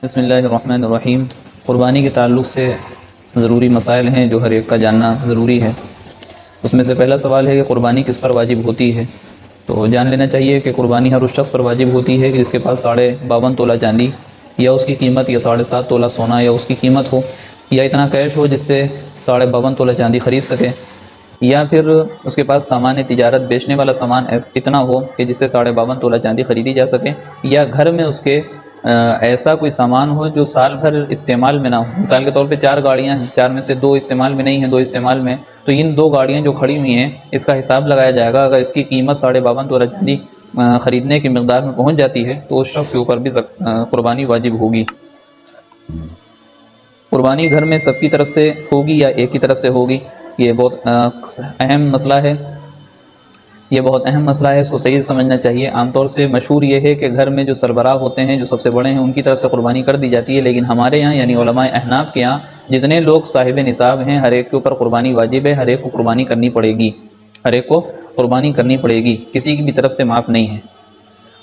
بسم اللہ الرحمن الرحیم۔ قربانی کے تعلق سے ضروری مسائل ہیں جو ہر ایک کا جاننا ضروری ہے۔ اس میں سے پہلا سوال ہے کہ قربانی کس پر واجب ہوتی ہے۔ تو جان لینا چاہیے کہ قربانی ہر اس شخص پر واجب ہوتی ہے کہ جس کے پاس 52.5 تولہ چاندی یا اس کی قیمت یا 7.5 تولہ سونا یا اس کی قیمت ہو، یا اتنا کیش ہو جس سے 52.5 تولہ چاندی خرید سکے، یا پھر اس کے پاس سامان تجارت بیچنے والا سامان اتنا ہو کہ جس سے 52.5 تولہ چاندی خریدی جا سکے، یا گھر میں اس کے ایسا کوئی سامان ہو جو سال بھر استعمال میں نہ ہو۔ مثال کے طور پہ 4 گاڑیاں ہیں، 4 میں سے 2 استعمال میں نہیں ہیں، 2 استعمال میں، تو ان 2 گاڑیاں جو کھڑی ہوئی ہیں اس کا حساب لگایا جائے گا۔ اگر اس کی قیمت 52.5 تولہ چاندی خریدنے کی مقدار میں پہنچ جاتی ہے تو اس شخص کے اوپر بھی قربانی واجب ہوگی۔ قربانی گھر میں سب کی طرف سے ہوگی یا ایک کی طرف سے ہوگی، یہ بہت اہم مسئلہ ہے۔ یہ بہت اہم مسئلہ ہے، اس کو صحیح سمجھنا چاہیے۔ عام طور سے مشہور یہ ہے کہ گھر میں جو سربراہ ہوتے ہیں، جو سب سے بڑے ہیں، ان کی طرف سے قربانی کر دی جاتی ہے، لیکن ہمارے یہاں یعنی علماء احناف کے یہاں جتنے لوگ صاحب نصاب ہیں ہر ایک کے اوپر قربانی واجب ہے، ہر ایک کو قربانی کرنی پڑے گی، ہر ایک کو قربانی کرنی پڑے گی، کسی کی بھی طرف سے معاف نہیں ہے۔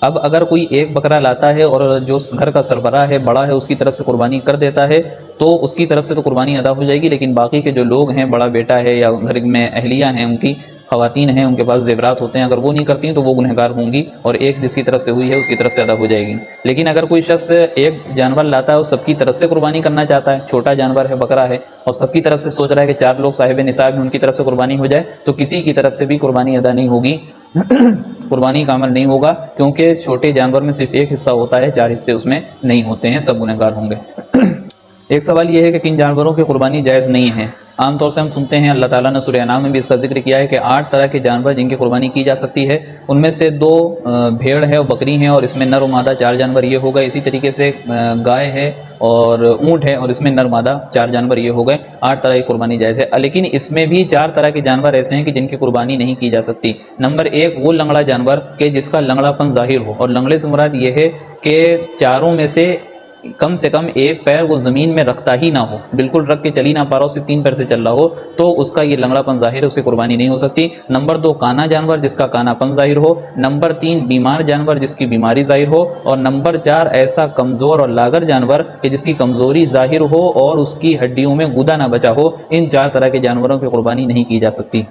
اب اگر کوئی ایک بکرا لاتا ہے اور جو گھر کا سربراہ ہے، بڑا ہے، اس کی طرف سے قربانی کر دیتا ہے تو اس کی طرف سے تو قربانی ادا ہو جائے گی، لیکن باقی کے جو لوگ ہیں، بڑا بیٹا ہے یا گھر میں اہلیہ ہیں، ان کی خواتین ہیں، ان کے پاس زیورات ہوتے ہیں، اگر وہ نہیں کرتی ہیں تو وہ گنہگار ہوں گی، اور ایک جس کی طرف سے ہوئی ہے اس کی طرف سے ادا ہو جائے گی۔ لیکن اگر کوئی شخص ایک جانور لاتا ہے اور سب کی طرف سے قربانی کرنا چاہتا ہے، چھوٹا جانور ہے، بکرا ہے، اور سب کی طرف سے سوچ رہا ہے کہ 4 لوگ صاحب نصاب ہیں، ان کی طرف سے قربانی ہو جائے، تو کسی کی طرف سے بھی قربانی ادا نہیں ہوگی، قربانی کا عمل نہیں ہوگا، کیونکہ چھوٹے جانور میں صرف ایک حصہ ہوتا ہے، 4 حصے اس میں نہیں ہوتے ہیں، سب گنہگار ہوں گے۔ ایک سوال یہ ہے کہ کن جانوروں کی قربانی جائز نہیں ہے۔ عام طور سے ہم سنتے ہیں، اللہ تعالیٰ نے سورہ انعام میں بھی اس کا ذکر کیا ہے کہ 8 طرح کے جانور جن کی قربانی کی جا سکتی ہے، ان میں سے 2 بھیڑ ہے اور بکری ہیں، اور اس میں نر و مادہ 4 جانور یہ ہو گئے۔ اسی طریقے سے گائے ہے اور اونٹ ہے، اور اس میں نر مادہ 4 جانور یہ ہو گئے۔ 8 طرح کی قربانی جائز ہے، لیکن اس میں بھی 4 طرح کے جانور ایسے ہیں کہ جن کی قربانی نہیں کی جا سکتی۔ نمبر 1 وہ لنگڑا جانور کہ جس کا لنگڑا پن ظاہر ہو، اور لنگڑے سے مراد یہ ہے کہ چاروں میں سے کم ایک پیر وہ زمین میں رکھتا ہی نہ ہو، بالکل رکھ کے چلی نہ پا رہا ہو، صرف 3 پیر سے چل رہا ہو، تو اس کا یہ لنگڑا پن ظاہر ہے، اس کی قربانی نہیں ہو سکتی۔ نمبر 2 کانا جانور جس کا کانا پن ظاہر ہو۔ نمبر 3 بیمار جانور جس کی بیماری ظاہر ہو۔ اور نمبر 4 ایسا کمزور اور لاغر جانور کہ جس کی کمزوری ظاہر ہو اور اس کی ہڈیوں میں گودا نہ بچا ہو۔ ان 4 طرح کے جانوروں کی قربانی نہیں کی جا سکتی۔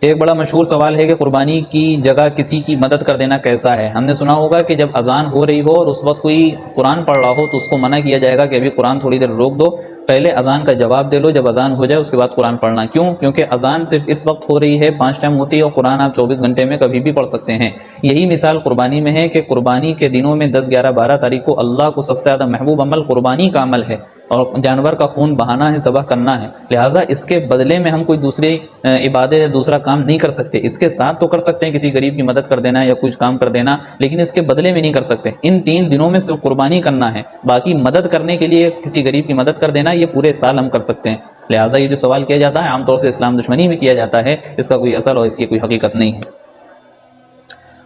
ایک بڑا مشہور سوال ہے کہ قربانی کی جگہ کسی کی مدد کر دینا کیسا ہے۔ ہم نے سنا ہوگا کہ جب اذان ہو رہی ہو اور اس وقت کوئی قرآن پڑھ رہا ہو تو اس کو منع کیا جائے گا کہ ابھی قرآن تھوڑی دیر روک دو، پہلے اذان کا جواب دے لو، جب اذان ہو جائے اس کے بعد قرآن پڑھنا۔ کیوں؟ کیونکہ اذان صرف اس وقت ہو رہی ہے، 5 ٹائم ہوتی ہے، اور قرآن آپ 24 گھنٹے میں کبھی بھی پڑھ سکتے ہیں۔ یہی مثال قربانی میں ہے کہ قربانی کے دنوں میں 10، 11، 12 تاریخ کو اللہ کو سب سے زیادہ محبوب عمل قربانی کا عمل ہے، اور جانور کا خون بہانا ہے، ذبح کرنا ہے، لہٰذا اس کے بدلے میں ہم کوئی دوسری عبادت یا دوسرا کام نہیں کر سکتے۔ اس کے ساتھ تو کر سکتے ہیں کسی غریب کی مدد کر دینا یا کچھ کام کر دینا، لیکن اس کے بدلے میں نہیں کر سکتے۔ ان 3 دنوں میں صرف قربانی کرنا ہے، باقی مدد کرنے کے لیے کسی غریب کی مدد کر دینا یہ پورے سال ہم کر سکتے ہیں۔ لہٰذا یہ جو سوال کیا جاتا ہے عام طور سے اسلام دشمنی میں کیا جاتا ہے، اس کا کوئی اصل اور اس کی کوئی حقیقت نہیں ہے۔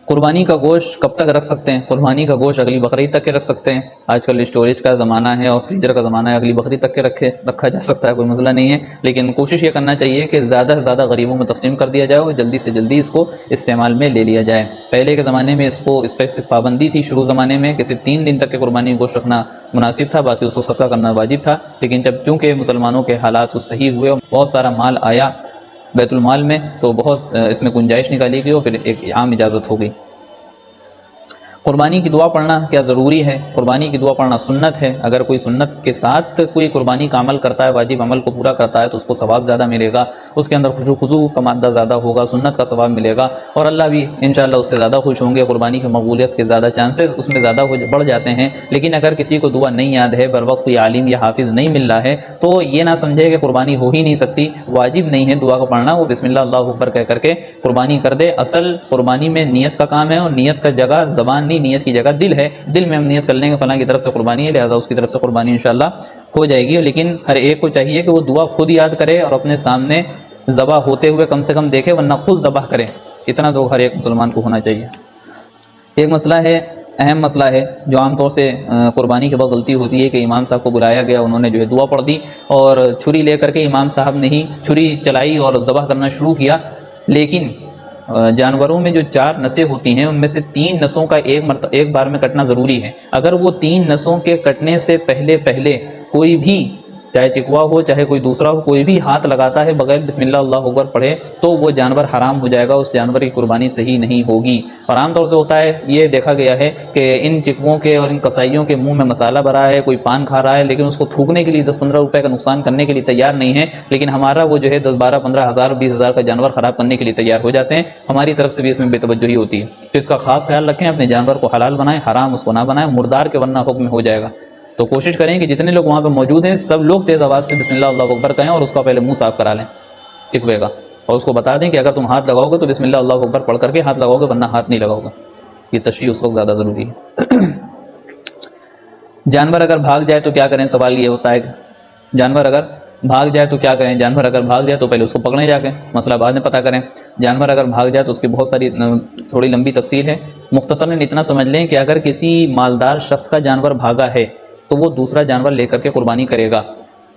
قربانی کا گوشت کب تک رکھ سکتے ہیں؟ قربانی کا گوشت اگلی بقرعید تک کے رکھ سکتے ہیں۔ آج کل اسٹوریج کا زمانہ ہے اور فریزر کا زمانہ ہے، اگلی بقرعید تک کے رکھا جا سکتا ہے، کوئی مسئلہ نہیں ہے، لیکن کوشش یہ کرنا چاہیے کہ زیادہ سے زیادہ غریبوں میں تقسیم کر دیا جائے اور جلدی سے جلدی اس کو استعمال میں لے لیا جائے۔ پہلے کے زمانے میں اس پر صرف پابندی تھی، شروع زمانے میں، کہ صرف 3 دن تک کے قربانی گوشت رکھنا مناسب تھا، باقی اس کو صدقہ کرنا واجب تھا، لیکن جب چونکہ مسلمانوں کے حالات صحیح ہوئے اور بہت سارا مال آیا بیت المال میں تو بہت اس میں گنجائش نکالی گئی اور پھر ایک عام اجازت ہو گئی۔ قربانی کی دعا پڑھنا کیا ضروری ہے؟ قربانی کی دعا پڑھنا سنت ہے۔ اگر کوئی سنت کے ساتھ کوئی قربانی کا عمل کرتا ہے، واجب عمل کو پورا کرتا ہے، تو اس کو ثواب زیادہ ملے گا، اس کے اندر خضوع کا مادہ زیادہ ہوگا، سنت کا ثواب ملے گا، اور اللہ بھی انشاءاللہ اس سے زیادہ خوش ہوں گے۔ قربانی کی مقبولیت کے زیادہ چانسز اس میں زیادہ بڑھ جاتے ہیں۔ لیکن اگر کسی کو دعا نہیں یاد ہے، بر وقت کوئی عالم یا حافظ نہیں مل رہا ہے، تو یہ نہ سمجھے کہ قربانی ہو ہی نہیں سکتی، واجب نہیں ہے دعا کا پڑھنا، وہ بسم اللہ اللہ اکبر کہہ کر کے قربانی کر دے۔ اصل قربانی میں نیت کا کام ہے، اور نیت کا جگہ زبان نہیں، نیت کی جگہ دل ہے۔ دل میں ہم نیت کر لیں گے فلاں کی طرف سے قربانی ہے، لہذا اس کی طرف سے قربانی انشاءاللہ ہو جائے گی۔ لیکن ہر ایک کو چاہیے کہ وہ دعا خود یاد کرے اور اپنے سامنے ذبح ہوتے ہوئے کم سے کم دیکھے، ورنہ خود ذبح کرے، اتنا تو ہر ایک مسلمان کو ہونا چاہیے۔ ایک مسئلہ ہے، اہم مسئلہ ہے، جو عام طور سے قربانی کے بعد غلطی ہوتی ہے کہ امام صاحب کو بلایا گیا، انہوں نے جو ہے دعا پڑھ دی اور چھری لے کر کے امام صاحب نے ہی چھری چلائی اور ذبح کرنا شروع کیا، لیکن جانوروں میں جو 4 نسیں ہوتی ہیں ان میں سے 3 نسوں کا ایک بار میں کٹنا ضروری ہے۔ اگر وہ 3 نسوں کے کٹنے سے پہلے کوئی بھی، چاہے چکوا ہو چاہے کوئی دوسرا ہو، کوئی بھی ہاتھ لگاتا ہے بغیر بسم اللہ اللہ اکبر پڑھے تو وہ جانور حرام ہو جائے گا، اس جانور کی قربانی صحیح نہیں ہوگی۔ اور عام طور سے ہوتا ہے، یہ دیکھا گیا ہے کہ ان چکووں کے اور ان قصائیوں کے منہ میں مسالہ بھرا ہے، کوئی پان کھا رہا ہے لیکن اس کو تھوکنے کے لیے 10-15 روپے کا نقصان کرنے کے لیے تیار نہیں ہے، لیکن ہمارا وہ جو ہے 10-12-15 ہزار 20 ہزار کا جانور خراب کرنے کے لیے تیار ہو جاتے ہیں۔ ہماری طرف سے بھی اس میں بے توجہی ہوتی ہے، تو اس کا خاص خیال رکھیں، اپنے جانور کو حلال بنائیں، حرام اس کو نہ بنائیں، مردار کے ورنہ حکم ہو جائے گا۔ تو کوشش کریں کہ جتنے لوگ وہاں پہ موجود ہیں سب لوگ تیز آواز سے بسم اللہ اللہ اکبر کہیں اور اس کا پہلے منہ صاف کرا لیں چکوے کا، اور اس کو بتا دیں کہ اگر تم ہاتھ لگاؤ گے تو بسم اللہ اللہ اکبر پڑھ کر کے ہاتھ لگاؤ گے، ورنہ ہاتھ نہیں لگاؤ گا۔ یہ تشریح اس وقت زیادہ ضروری ہے۔ جانور اگر بھاگ جائے تو کیا کریں؟ سوال یہ ہوتا ہے کہ جانور اگر بھاگ جائے تو کیا کریں؟ جانور اگر بھاگ جائے تو پہلے اس کو پکڑیں جا کے، مسئلہ بعد میں پتہ کریں۔ جانور اگر بھاگ جائے تو اس کی بہت ساری تھوڑی لمبی تفصیل ہے، مختصراً اتنا سمجھ لیں کہ اگر کسی مالدار شخص کا جانور بھاگا ہے تو وہ دوسرا جانور لے کر کے قربانی کرے گا،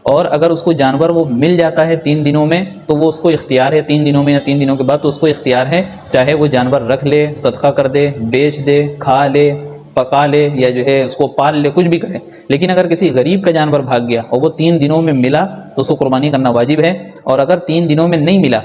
اور اگر اس کو جانور وہ مل جاتا ہے 3 دنوں میں تو وہ اس کو اختیار ہے، 3 دنوں میں یا 3 دنوں کے بعد تو اس کو اختیار ہے، چاہے وہ جانور رکھ لے، صدقہ کر دے، بیچ دے، کھا لے، پکا لے، یا جو ہے اس کو پال لے، کچھ بھی کرے۔ لیکن اگر کسی غریب کا جانور بھاگ گیا اور وہ 3 دنوں میں ملا تو اس کو قربانی کرنا واجب ہے، اور اگر 3 دنوں میں نہیں ملا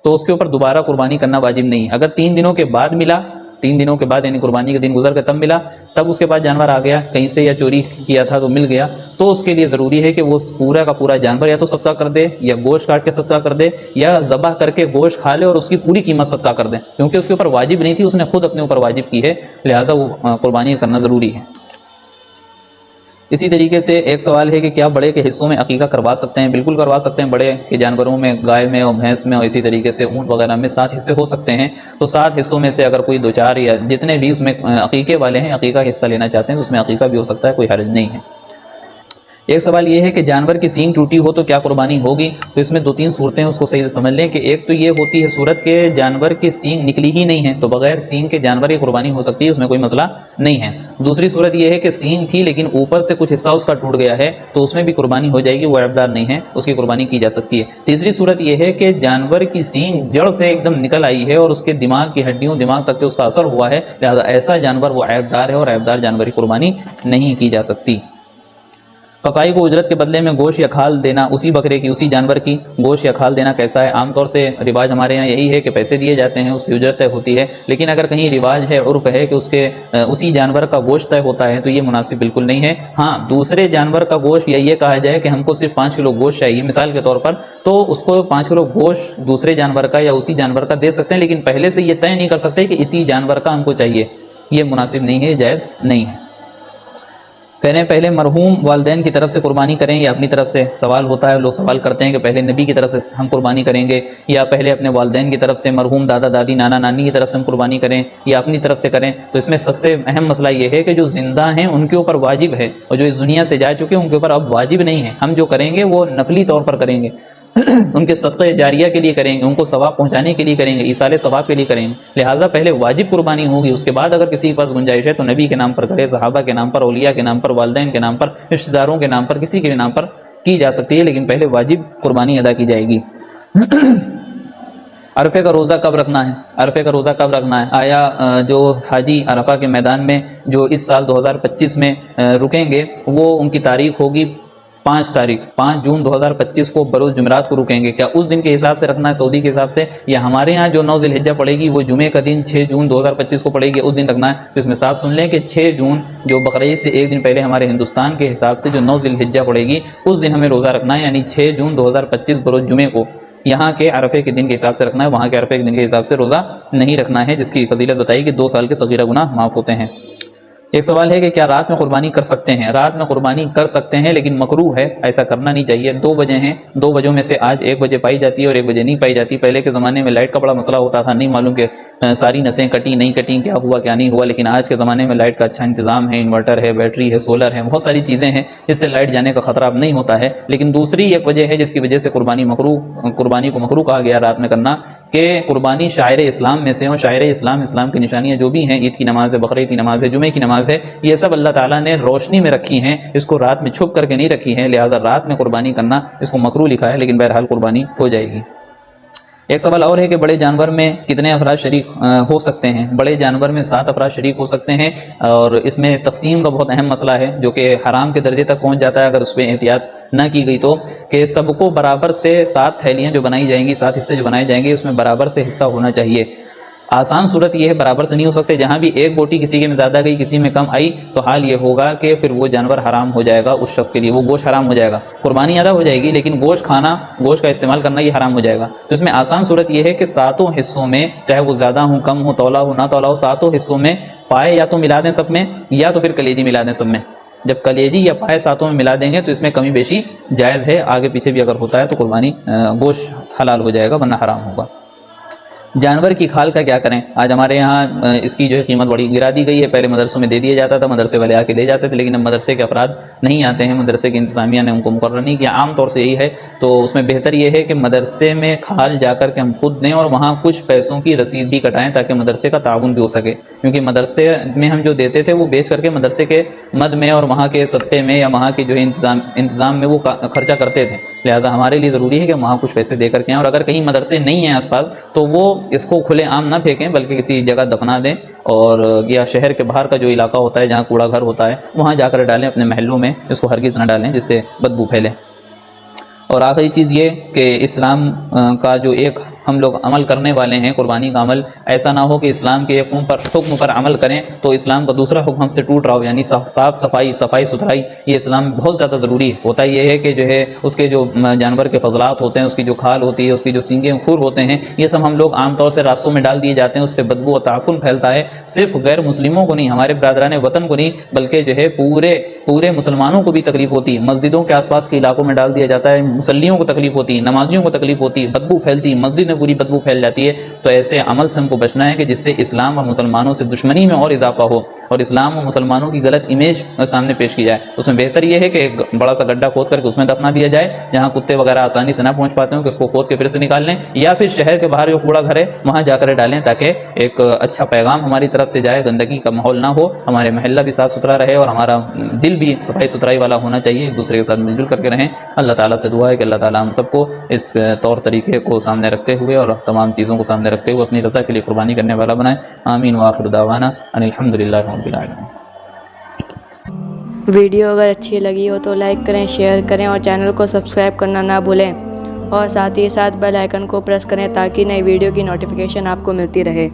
تو اس کے اوپر دوبارہ قربانی کرنا واجب نہیں۔ اگر 3 دنوں کے بعد ملا، 3 دنوں کے بعد یعنی قربانی کے دن گزر کے تب ملا، تب اس کے بعد جانور آ گیا کہیں سے یا چوری کیا تھا تو مل گیا، تو اس کے لیے ضروری ہے کہ وہ پورا کا پورا جانور یا تو صدقہ کر دے، یا گوشت کاٹ کے صدقہ کر دے، یا ذبح کر کے گوشت کھا لے اور اس کی پوری قیمت صدقہ کر دے، کیونکہ اس کے اوپر واجب نہیں تھی، اس نے خود اپنے اوپر واجب کی ہے، لہٰذا وہ قربانی کرنا ضروری ہے۔ اسی طریقے سے ایک سوال ہے کہ کیا بڑے کے حصوں میں عقیقہ کروا سکتے ہیں؟ بالکل کروا سکتے ہیں، بڑے کے جانوروں میں، گائے میں اور بھینس میں اور اسی طریقے سے اونٹ وغیرہ میں 7 حصے ہو سکتے ہیں، تو 7 حصوں میں سے اگر کوئی 2-4 یا جتنے بھی اس میں عقیقے والے ہیں عقیقہ حصہ لینا چاہتے ہیں تو اس میں عقیقہ بھی ہو سکتا ہے، کوئی حرج نہیں ہے۔ ایک سوال یہ ہے کہ جانور کی سینگ ٹوٹی ہو تو کیا قربانی ہوگی؟ تو اس میں 2-3 صورتیں اس کو صحیح سے سمجھ لیں کہ ایک تو یہ ہوتی ہے صورت کہ جانور کی سینگ نکلی ہی نہیں ہے تو بغیر سینگ کے جانور کی قربانی ہو سکتی ہے، اس میں کوئی مسئلہ نہیں ہے۔ دوسری صورت یہ ہے کہ سینگ تھی لیکن اوپر سے کچھ حصہ اس کا ٹوٹ گیا ہے تو اس میں بھی قربانی ہو جائے گی، وہ عیبدار نہیں ہے، اس کی قربانی کی جا سکتی ہے۔ تیسری صورت یہ ہے کہ جانور کی سینگ جڑ سے ایک دم نکل آئی ہے اور اس کے دماغ کی ہڈیوں دماغ تک کے اس کا اثر ہوا ہے، لہذا ایسا جانور وہ عیبدار ہے اور عیبدار جانور کی قربانی نہیں کی جا سکتی۔ قصائی کو اجرت کے بدلے میں گوشت یا کھال دینا، اسی بکرے کی اسی جانور کی گوشت یا کھال دینا کیسا ہے؟ عام طور سے رواج ہمارے یہاں یہی ہے کہ پیسے دیے جاتے ہیں، اس کی اجرت طے ہوتی ہے، لیکن اگر کہیں رواج ہے، عرف ہے کہ اس کے اسی جانور کا گوشت طے ہوتا ہے تو یہ مناسب بالکل نہیں ہے۔ ہاں، دوسرے جانور کا گوشت یا یہ کہا جائے کہ ہم کو صرف 5 کلو گوشت چاہیے مثال کے طور پر، تو اس کو 5 کلو گوشت دوسرے جانور کا یا اسی جانور کا دے سکتے ہیں، لیکن پہلے سے یہ طے نہیں کر سکتے کہ اسی جانور کا ہم کو چاہیے، یہ مناسب نہیں ہے، جائز نہیں ہے۔ کہہ رہے ہیں پہلے مرحوم والدین کی طرف سے قربانی کریں یا اپنی طرف سے؟ سوال ہوتا ہے، لوگ سوال کرتے ہیں کہ پہلے نبی کی طرف سے ہم قربانی کریں گے یا پہلے اپنے والدین کی طرف سے، مرحوم دادا دادی نانا نانی کی طرف سے ہم قربانی کریں یا اپنی طرف سے کریں؟ تو اس میں سب سے اہم مسئلہ یہ ہے کہ جو زندہ ہیں ان کے اوپر واجب ہے، اور جو اس دنیا سے جا چکے ہیں ان کے اوپر اب واجب نہیں ہے۔ ہم جو کریں گے وہ نفلی طور پر کریں گے، ان کے صدقہ جاریہ کے لیے کریں گے، ان کو ثواب پہنچانے کے لیے کریں گے، ایصال ثواب کے لیے کریں گے، لہٰذا پہلے واجب قربانی ہوگی، اس کے بعد اگر کسی کے پاس گنجائش ہے تو نبی کے نام پر کرے، صحابہ کے نام پر، اولیاء کے نام پر، والدین کے نام پر، رشتہ داروں کے نام پر، کسی کے نام پر کی جا سکتی ہے، لیکن پہلے واجب قربانی ادا کی جائے گی۔ عرفے کا روزہ کب رکھنا ہے؟ عرفے کا روزہ کب رکھنا ہے؟ آیا جو حاجی عرفہ کے میدان میں جو اس سال 2025 میں رکیں گے وہ ان کی تاریخ ہوگی 5 جون 2025 کو بروز جمعرات کو رکیں گے، کیا اس دن کے حساب سے رکھنا ہے سعودی کے حساب سے، یا ہمارے ہاں جو 9 ذی الحجہ پڑے گی وہ جمعے کا دن 6 جون 2025 کو پڑے گی اس دن رکھنا ہے؟ تو اس میں صاف سن لیں کہ 6 جون جو بقرعید سے ایک دن پہلے ہمارے ہندوستان کے حساب سے جو 9 ذی الحجہ پڑے گی اس دن ہمیں روزہ رکھنا ہے، یعنی 6 جون 2025 بروز جمعے کو یہاں کے عرفے کے دن کے حساب سے رکھنا ہے، وہاں کے عرفے کے دن کے حساب سے روزہ نہیں رکھنا ہے، جس کی فضیلت بتائی کہ 2 سال کے صغیرہ گناہ معاف ہوتے ہیں۔ ایک سوال ہے کہ کیا رات میں قربانی کر سکتے ہیں؟ رات میں قربانی کر سکتے ہیں لیکن مکروہ ہے، ایسا کرنا نہیں چاہیے۔ 2 وجہ ہیں، 2 وجہوں میں سے آج 1 بجے پائی جاتی ہے اور 1 بجے نہیں پائی جاتی۔ پہلے کے زمانے میں لائٹ کا بڑا مسئلہ ہوتا تھا، نہیں معلوم کہ ساری نسیں کٹیں نہیں کٹیں، کیا ہوا کیا نہیں ہوا، لیکن آج کے زمانے میں لائٹ کا اچھا انتظام ہے، انورٹر ہے، بیٹری ہے، سولر ہے، بہت ساری چیزیں ہیں جس سے لائٹ جانے کا خطرہ اب نہیں ہوتا ہے۔ لیکن دوسری ایک وجہ ہے جس کی وجہ سے قربانی کو مکروہ کہا گیا رات میں کرنا، کہ قربانی شاعر اسلام میں سے، اور شاعر اسلام کی نشانیاں جو بھی ہیں، عید کی نماز ہے، بقرعید کی نماز ہے، جمعے کی نماز ہے، یہ سب اللہ تعالیٰ نے روشنی میں رکھی ہیں، اس کو رات میں چھپ کر کے نہیں رکھی ہیں، لہٰذا رات میں قربانی کرنا اس کو مکروہ لکھا ہے، لیکن بہرحال قربانی ہو جائے گی۔ ایک سوال اور ہے کہ بڑے جانور میں کتنے افراد شریک ہو سکتے ہیں؟ بڑے جانور میں 7 افراد شریک ہو سکتے ہیں، اور اس میں تقسیم کا بہت اہم مسئلہ ہے جو کہ حرام کے درجے تک پہنچ جاتا ہے اگر اس پہ احتیاط نہ کی گئی تو، کہ سب کو برابر سے 7 تھیلیاں جو بنائی جائیں گی، 7 حصے جو بنائے جائیں گے، اس میں برابر سے حصہ ہونا چاہیے۔ آسان صورت یہ ہے برابر سے نہیں ہو سکتے، جہاں بھی ایک بوٹی کسی کے میں زیادہ گئی کسی میں کم آئی تو حال یہ ہوگا کہ پھر وہ جانور حرام ہو جائے گا اس شخص کے لیے، وہ گوشت حرام ہو جائے گا، قربانی ادا ہو جائے گی لیکن گوشت کھانا، گوشت کا استعمال کرنا یہ حرام ہو جائے گا۔ تو اس میں آسان صورت یہ ہے کہ 7 حصوں میں، چاہے وہ زیادہ ہوں کم ہو، تولا ہو نہ تولا ہو، 7 حصوں میں پائے یا تو ملا دیں سب میں، یا تو پھر کلیجی ملا دیں سب میں۔ جب کلیجی یا پائے 7 میں ملا دیں گے تو اس میں کمی بیشی جائز ہے، آگے پیچھے بھی اگر ہوتا ہے تو قربانی گوشت حلال ہو جائے گا ورنہ حرام ہوگا۔ جانور کی کھال کا کیا کریں؟ آج ہمارے یہاں اس کی جو ہے قیمت بڑی گرا دی گئی ہے، پہلے مدرسوں میں دے دیا جاتا تھا، مدرسے والے آ کے لے جاتے تھے، لیکن اب مدرسے کے افراد نہیں آتے ہیں، مدرسے کی انتظامیہ نے ان کو مقرر نہیں کیا، عام طور سے یہی ہے۔ تو اس میں بہتر یہ ہے کہ مدرسے میں کھال جا کر کے ہم خود دیں اور وہاں کچھ پیسوں کی رسید بھی کٹائیں تاکہ مدرسے کا تعاون بھی ہو سکے، کیونکہ مدرسے میں ہم جو دیتے تھے وہ بیچ کر کے مدرسے کے مد میں اور وہاں کے صدقے میں یا وہاں کے جو ہے انتظام میں وہ خرچہ کرتے تھے، لہٰذا ہمارے لیے ضروری ہے کہ وہاں کچھ پیسے دے کر کے آئیں، اور اگر کہیں مدرسے نہیں ہیں آس پاس تو وہ اس کو کھلے عام نہ پھینکیں بلکہ کسی جگہ دفنا دیں، اور یا شہر کے باہر کا جو علاقہ ہوتا ہے جہاں کوڑا گھر ہوتا ہے وہاں جا کر ڈالیں، اپنے محلوں میں اس کو ہرگز نہ ڈالیں جس سے بدبو پھیلے۔ اور آخری چیز یہ کہ اسلام کا جو ایک ہم لوگ عمل کرنے والے ہیں، قربانی کا عمل، ایسا نہ ہو کہ اسلام کے ایک حکم پر عمل کریں تو اسلام کا دوسرا حکم ہم سے ٹوٹ رہا ہو، یعنی صاف صفائی ستھرائی، یہ اسلام بہت زیادہ ضروری ہوتا یہ ہے کہ جو ہے اس کے جو جانور کے فضلات ہوتے ہیں، اس کی جو کھال ہوتی ہے، اس کی جو سینگیں کھور ہوتے ہیں، یہ سب ہم لوگ عام طور سے راستوں میں ڈال دیے جاتے ہیں، اس سے بدبو و تعفن پھیلتا ہے، صرف غیر مسلموں کو نہیں، ہمارے برادران وطن کو نہیں بلکہ جو ہے پورے مسلمانوں کو بھی تکلیف ہوتی ہے۔ مسجدوں کے آس پاس کے علاقوں میں ڈال دیا جاتا ہے، مصلیوں کو تکلیف ہوتی ہے، نمازیوں کو تکلیف ہوتی ہے، بدبو پھیلتی ہے، مسجد میں پوری بدبو پھیل جاتی ہے۔ تو ایسے عمل سے ہم کو بچنا ہے کہ جس سے اسلام اور مسلمانوں سے دشمنی میں اور اضافہ ہو اور اسلام اور مسلمانوں کی غلط امیج سامنے پیش کی جائے۔ اس میں بہتر یہ ہے کہ ایک بڑا سا گڈھا کھود کر کے اس میں دفنا دیا جائے جہاں کتے وغیرہ آسانی سے نہ پہنچ پاتے ہوں، کہ اس کو کھود کے پھر سے نکال لیں، یا پھر شہر کے باہر جو کوڑا گھر ہے وہاں جا کر ڈالیں تاکہ ایک اچھا پیغام ہماری طرف سے جائے، گندگی کا ماحول نہ ہو، ہمارے محلہ بھی صاف ستھرا رہے اور ہمارا دل بھی صفائی ستھرائی والا ہونا چاہیے، ایک دوسرے کے ساتھ مل جل کر کے رہیں۔ اللہ تعالیٰ سے دعا ہے کہ اللہ تعالیٰ ہم سب کو اس طور طریقے کو سامنے رکھتے ہوئے اور تمام چیزوں کو سامنے رکھتے ہوئے اپنی رضا کے لیے قربانی کرنے والا بنائے۔ آمین وآخر دعوانا ان الحمدللہ رب العالمین۔ ویڈیو اگر اچھی لگی ہو تو لائک کریں، شیئر کریں اور چینل کو سبسکرائب کرنا نہ بھولیں، اور ساتھ ہی ساتھ بیل آئیکن کو پریس کریں تاکہ نئی ویڈیو کی نوٹیفیکیشن آپ کو ملتی رہے۔